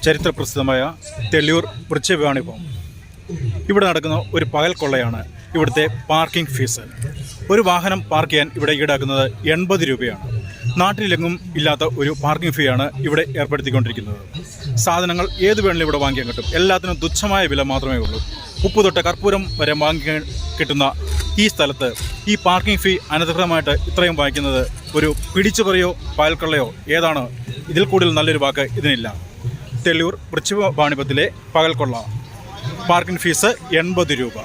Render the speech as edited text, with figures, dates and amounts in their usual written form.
ചരിത്രപ്രസിദ്ധമായ തെള്ളിയൂർ വൃക്ഷവാണിഭം. ഇവിടെ നടക്കുന്ന ഒരു പകൽ കൊള്ളയാണ് ഇവിടുത്തെ പാർക്കിംഗ് ഫീസ്. ഒരു വാഹനം പാർക്ക് ചെയ്യാൻ ഇവിടെ ഈടാക്കുന്നത് 80 രൂപയാണ്. നാട്ടിലെങ്ങും ഇല്ലാത്ത ഒരു പാർക്കിംഗ് ഫീ ആണ് ഇവിടെ ഏർപ്പെടുത്തിക്കൊണ്ടിരിക്കുന്നത്. സാധനങ്ങൾ ഏത് വേണമെങ്കിലും ഇവിടെ വാങ്ങിക്കാൻ കിട്ടും. എല്ലാത്തിനും തുച്ഛമായ വില മാത്രമേ ഉള്ളൂ. ഉപ്പ് തൊട്ട് കർപ്പൂരം വരെ വാങ്ങിക്കാൻ കിട്ടുന്ന ഈ സ്ഥലത്ത് ഈ പാർക്കിംഗ് ഫീ അനധികൃതമായിട്ട് ഇത്രയും വാങ്ങിക്കുന്നത് ഒരു പിടിച്ചുപറിയോ പകൽക്കൊള്ളയോ ഏതാണ്? ഇതിൽ കൂടുതൽ നല്ലൊരു വാക്ക് ഇതിനില്ല. തെള്ളിയൂർ വൃക്ഷവാണിഭത്തിലെ പകൽക്കൊള്ള പാർക്കിംഗ് ഫീസ് 80 രൂപ.